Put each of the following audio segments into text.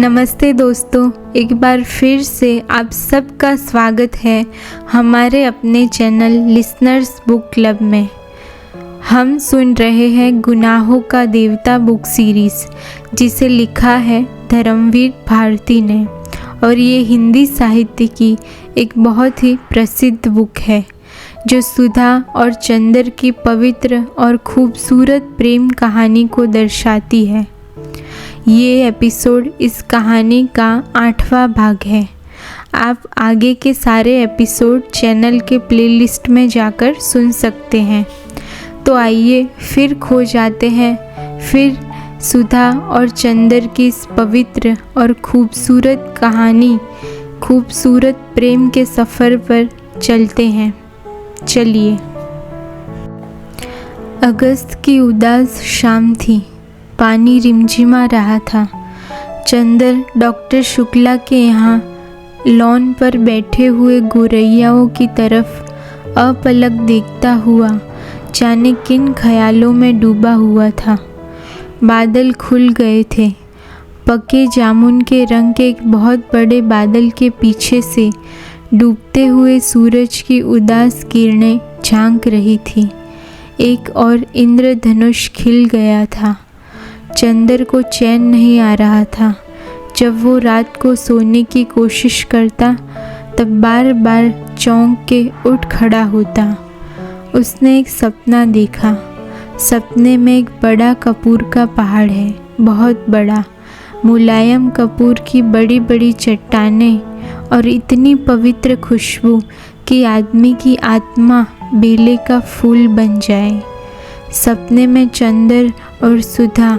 नमस्ते दोस्तों, एक बार फिर से आप सबका स्वागत है हमारे अपने चैनल लिसनर्स बुक क्लब में। हम सुन रहे हैं गुनाहों का देवता बुक सीरीज़, जिसे लिखा है धर्मवीर भारती ने, और ये हिंदी साहित्य की एक बहुत ही प्रसिद्ध बुक है जो सुधा और चंदर की पवित्र और खूबसूरत प्रेम कहानी को दर्शाती है। ये एपिसोड इस कहानी का 8वां भाग है। आप आगे के सारे एपिसोड चैनल के प्लेलिस्ट में जाकर सुन सकते हैं। तो आइए फिर खो जाते हैं फिर सुधा और चंदर की इस पवित्र और खूबसूरत कहानी, खूबसूरत प्रेम के सफ़र पर चलते हैं। चलिए। अगस्त की उदास शाम थी। पानी रिमझिमा रहा था। चंदर डॉक्टर शुक्ला के यहाँ लॉन पर बैठे हुए गोरैयाओं की तरफ अपलक देखता हुआ जाने किन ख्यालों में डूबा हुआ था। बादल खुल गए थे। पके जामुन के रंग के एक बहुत बड़े बादल के पीछे से डूबते हुए सूरज की उदास किरणें झांक रही थी। एक और इंद्रधनुष खिल गया था। चंदर को चैन नहीं आ रहा था। जब वो रात को सोने की कोशिश करता तब बार बार चौंक के उठ खड़ा होता। उसने एक सपना देखा। सपने में एक बड़ा कपूर का पहाड़ है, बहुत बड़ा, मुलायम कपूर की बड़ी बड़ी चट्टानें और इतनी पवित्र खुशबू कि आदमी की आत्मा बेले का फूल बन जाए। सपने में चंदर और सुधा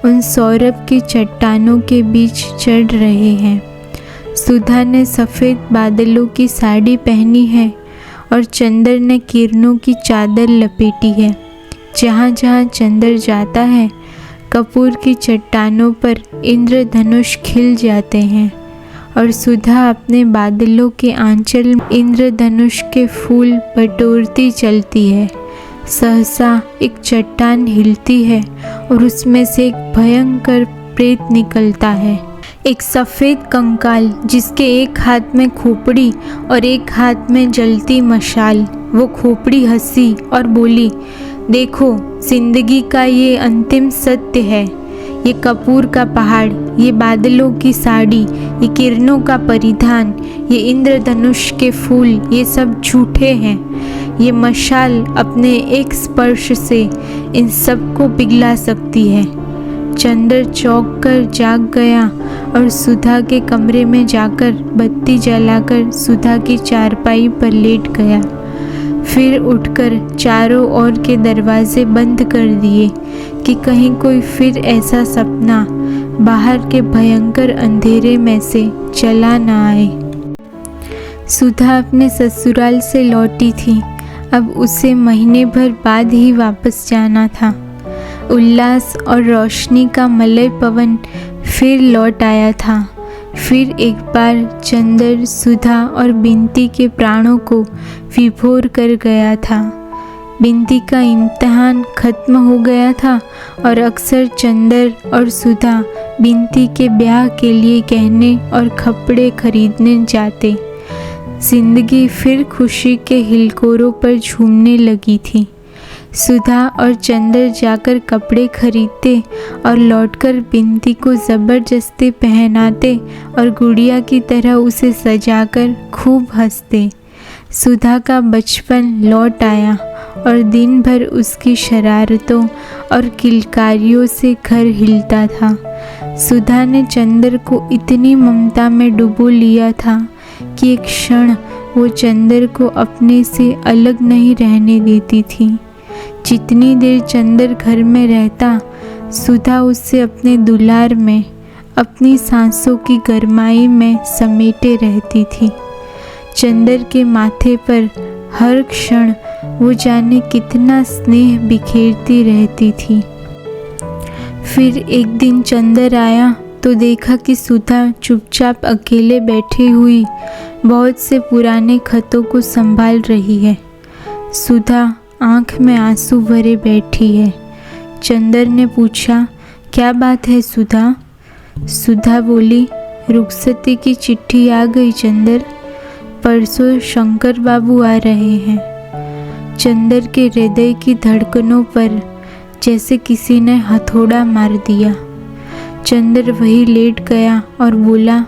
उन सौरभ की चट्टानों के बीच चढ़ रहे हैं। सुधा ने सफ़ेद बादलों की साड़ी पहनी है और चंदर ने किरणों की चादर लपेटी है। जहाँ जहाँ चंदर जाता है, कपूर की चट्टानों पर इंद्रधनुष खिल जाते हैं और सुधा अपने बादलों के आंचल में इंद्रधनुष के फूल बटोरती चलती है। सहसा एक चट्टान हिलती है और उसमें से एक भयंकर प्रेत निकलता है। एक सफ़ेद कंकाल जिसके एक हाथ में खोपड़ी और एक हाथ में जलती मशाल। वो खोपड़ी हंसी और बोली, देखो, जिंदगी का ये अंतिम सत्य है। ये कपूर का पहाड़, ये बादलों की साड़ी, ये किरणों का परिधान, ये इंद्रधनुष के फूल, ये सब झूठे हैं। ये मशाल अपने एक स्पर्श से इन सबको पिघला सकती है। चंदर चौंक कर जाग गया और सुधा के कमरे में जाकर बत्ती जलाकर सुधा की चारपाई पर लेट गया। फिर उठकर चारों ओर के दरवाजे बंद कर दिए कि कहीं कोई फिर ऐसा सपना बाहर के भयंकर अंधेरे में से चला ना आए। सुधा अपने ससुराल से लौटी थी। अब उसे महीने भर बाद ही वापस जाना था। उल्लास और रोशनी का मलय पवन फिर लौट आया था। फिर एक बार चंदर, सुधा और बिनती के प्राणों को विभोर कर गया था। बिनती का इम्तिहान खत्म हो गया था और अक्सर चंदर और सुधा बिनती के ब्याह के लिए गहने और कपड़े खरीदने जाते। जिंदगी फिर खुशी के हिलकोरों पर झूमने लगी थी। सुधा और चंदर जाकर कपड़े खरीदते और लौटकर बिनती को ज़बरदस्ती पहनाते और गुड़िया की तरह उसे सजाकर खूब हंसते। सुधा का बचपन लौट आया और दिन भर उसकी शरारतों और किलकारियों से घर हिलता था। सुधा ने चंदर को इतनी ममता में डुबो लिया था कि एक क्षण वो चंदर को अपने से अलग नहीं रहने देती थी। जितनी देर चंदर घर में रहता, सुधा उससे अपने दुलार में, अपनी सांसों की गरमाई में समेटे रहती थी। चंदर के माथे पर हर क्षण वो जाने कितना स्नेह बिखेरती रहती थी। फिर एक दिन चंदर आया तो देखा कि सुधा चुपचाप अकेले बैठी हुई बहुत से पुराने खतों को संभाल रही है। सुधा आंख में आंसू भरे बैठी है। चंदर ने पूछा, क्या बात है सुधा? सुधा बोली, रुखसती की चिट्ठी आ गई चंदर, परसों शंकर बाबू आ रहे हैं। चंदर के हृदय की धड़कनों पर जैसे किसी ने हथौड़ा मार दिया। चंदर वहीं लेट गया और बोला,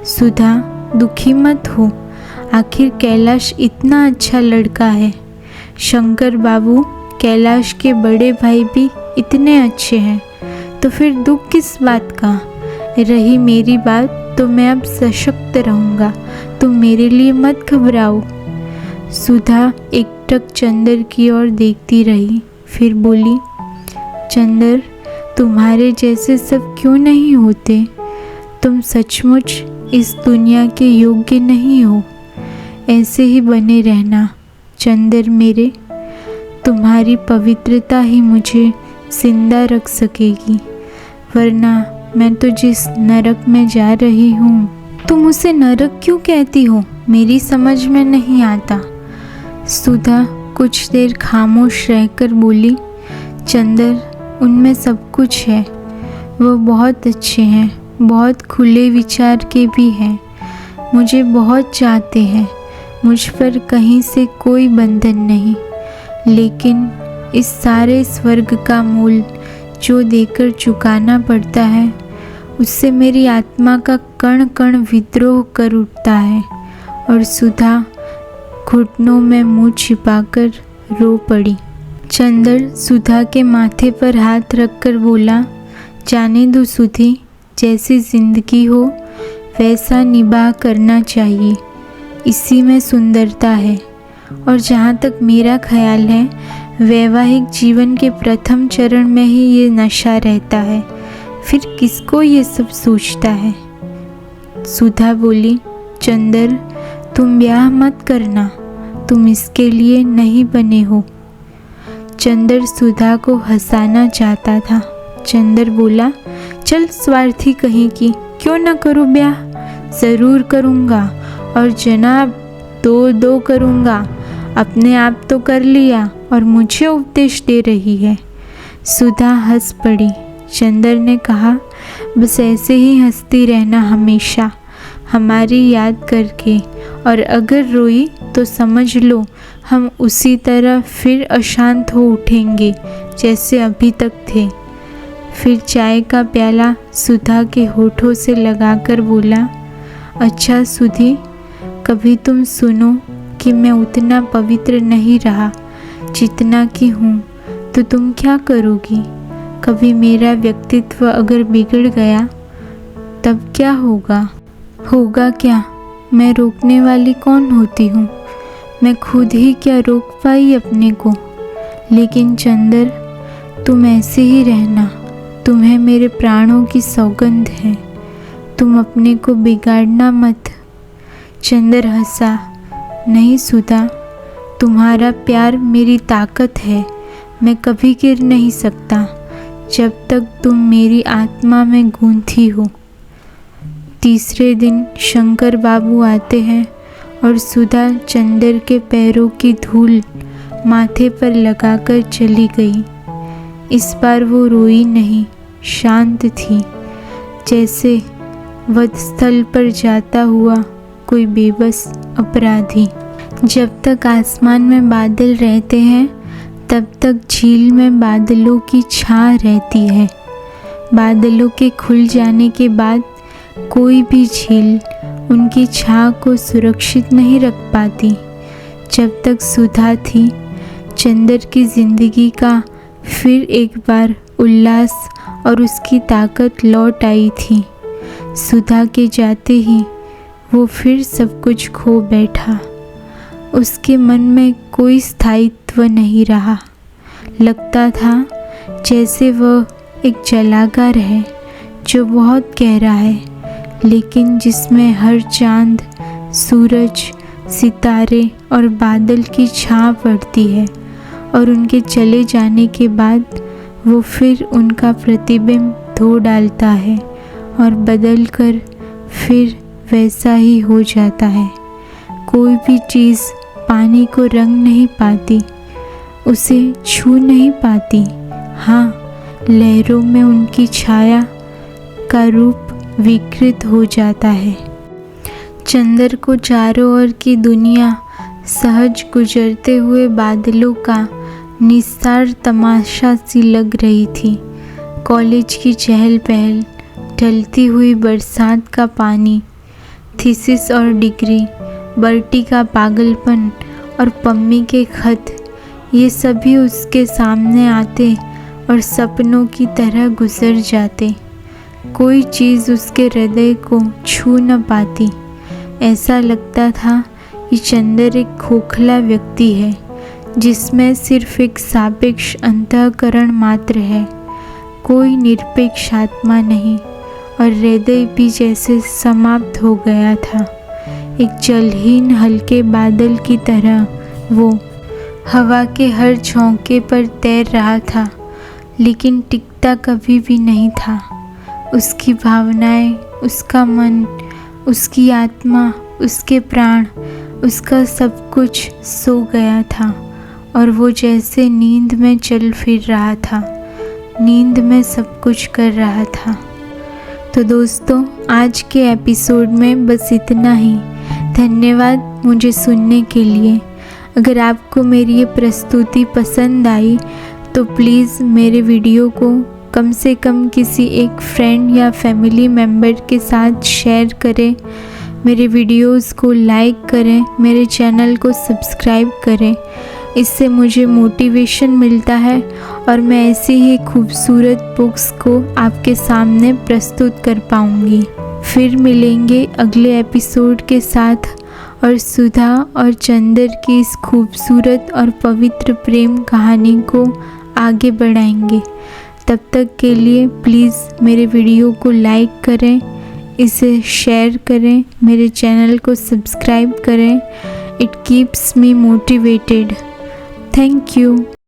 सुधा दुखी मत हो, आखिर कैलाश इतना अच्छा लड़का है। शंकर बाबू कैलाश के बड़े भाई भी इतने अच्छे हैं, तो फिर दुख किस बात का। रही मेरी बात तो मैं अब सशक्त रहूँगा, तुम मेरे लिए मत घबराओ। सुधा एकटक चंदर की ओर देखती रही, फिर बोली, चंदर तुम्हारे जैसे सब क्यों नहीं होते, तुम सचमुच इस दुनिया के योग्य नहीं हो। ऐसे ही बने रहना चंदर मेरे, तुम्हारी पवित्रता ही मुझे जिंदा रख सकेगी, वरना मैं तो जिस नरक में जा रही हूँ। तुम उसे नरक क्यों कहती हो, मेरी समझ में नहीं आता। सुधा कुछ देर खामोश रहकर बोली, चंदर उनमें सब कुछ है, वो बहुत अच्छे हैं, बहुत खुले विचार के भी हैं, मुझे बहुत चाहते हैं, मुझ पर कहीं से कोई बंधन नहीं, लेकिन इस सारे स्वर्ग का मूल जो देकर चुकाना पड़ता है, उससे मेरी आत्मा का कण कण विद्रोह कर उठता है। और सुधा घुटनों में मुंह छिपाकर रो पड़ी। चंदर सुधा के माथे पर हाथ रखकर बोला, जाने दो सुधी, जैसी जिंदगी हो वैसा निभाह करना चाहिए, इसी में सुंदरता है। और जहाँ तक मेरा ख्याल है, वैवाहिक जीवन के प्रथम चरण में ही ये नशा रहता है, फिर किसको ये सब सोचता है। सुधा बोली, चंदर तुम ब्याह मत करना, तुम इसके लिए नहीं बने हो। चंदर सुधा को हंसाना चाहता था। चंदर बोला, चल स्वार्थी कहीं की, क्यों ना करो ब्याह, ज़रूर करूँगा, और जनाब दो करूँगा, अपने आप तो कर लिया और मुझे उपदेश दे रही है। सुधा हंस पड़ी। चंदर ने कहा, बस ऐसे ही हंसती रहना हमेशा, हमारी याद करके, और अगर रोई तो समझ लो हम उसी तरह फिर अशांत हो उठेंगे जैसे अभी तक थे। फिर चाय का प्याला सुधा के होठों से लगाकर बोला, अच्छा सुधी, कभी तुम सुनो कि मैं उतना पवित्र नहीं रहा जितना कि हूँ, तो तुम क्या करोगी। कभी मेरा व्यक्तित्व अगर बिगड़ गया तब क्या होगा। होगा क्या, मैं रोकने वाली कौन होती हूँ, मैं खुद ही क्या रोक पाई अपने को। लेकिन चंदर तुम ऐसे ही रहना, तुम्हें मेरे प्राणों की सौगंध है, तुम अपने को बिगाड़ना मत। चंदर हंसा, नहीं सुधा, तुम्हारा प्यार मेरी ताकत है, मैं कभी गिर नहीं सकता जब तक तुम मेरी आत्मा में गूंथी हो। तीसरे दिन शंकर बाबू आते हैं और सुधा चंदर के पैरों की धूल माथे पर लगाकर चली गई। इस बार वो रोई नहीं, शांत थी, जैसे वधस्थल पर जाता हुआ कोई बेबस अपराधी। जब तक आसमान में बादल रहते हैं तब तक झील में बादलों की छां रहती है। बादलों के खुल जाने के बाद कोई भी झील उनकी छां को सुरक्षित नहीं रख पाती। जब तक सुधा थी, चंदर की ज़िंदगी का फिर एक बार उल्लास और उसकी ताकत लौट आई थी। सुधा के जाते ही वो फिर सब कुछ खो बैठा। उसके मन में कोई स्थायित्व नहीं रहा। लगता था जैसे वह एक जलागार है जो बहुत गहरा है, लेकिन जिसमें हर चांद, सूरज, सितारे और बादल की छां पड़ती है, और उनके चले जाने के बाद वो फिर उनका प्रतिबिंब धो डालता है और बदल कर फिर वैसा ही हो जाता है। कोई भी चीज़ पानी को रंग नहीं पाती, उसे छू नहीं पाती। हाँ, लहरों में उनकी छाया का रूप विकृत हो जाता है। चंदर को चारों ओर की दुनिया सहज गुजरते हुए बादलों का निस्तार तमाशा सी लग रही थी। कॉलेज की चहल पहल, ढलती हुई बरसात का पानी, थीसिस और डिग्री, बर्टी का पागलपन और पम्मी के खत, ये सभी उसके सामने आते और सपनों की तरह गुजर जाते। कोई चीज़ उसके हृदय को छू न पाती। ऐसा लगता था कि चंदर एक खोखला व्यक्ति है जिसमें सिर्फ एक सापेक्ष अंतःकरण मात्र है, कोई निरपेक्ष आत्मा नहीं, और हृदय भी जैसे समाप्त हो गया था। एक जलहीन हल्के बादल की तरह वो हवा के हर झोंके पर तैर रहा था, लेकिन टिकता कभी भी नहीं था। उसकी भावनाएं, उसका मन, उसकी आत्मा, उसके प्राण, उसका सब कुछ सो गया था और वो जैसे नींद में चल फिर रहा था, नींद में सब कुछ कर रहा था। तो दोस्तों, आज के एपिसोड में बस इतना ही। धन्यवाद मुझे सुनने के लिए। अगर आपको मेरी ये प्रस्तुति पसंद आई तो प्लीज़ मेरे वीडियो को कम से कम किसी एक फ्रेंड या फैमिली मेम्बर के साथ शेयर करें, मेरे वीडियोस को लाइक करें, मेरे चैनल को सब्सक्राइब करें। इससे मुझे मोटिवेशन मिलता है और मैं ऐसी ही खूबसूरत बुक्स को आपके सामने प्रस्तुत कर पाऊँगी। फिर मिलेंगे अगले एपिसोड के साथ और सुधा और चंदर की इस खूबसूरत और पवित्र प्रेम कहानी को आगे बढ़ाएंगे। तब तक के लिए प्लीज़ मेरे वीडियो को लाइक करें, इसे शेयर करें, मेरे चैनल को सब्सक्राइब करें। It keeps me motivated. Thank you.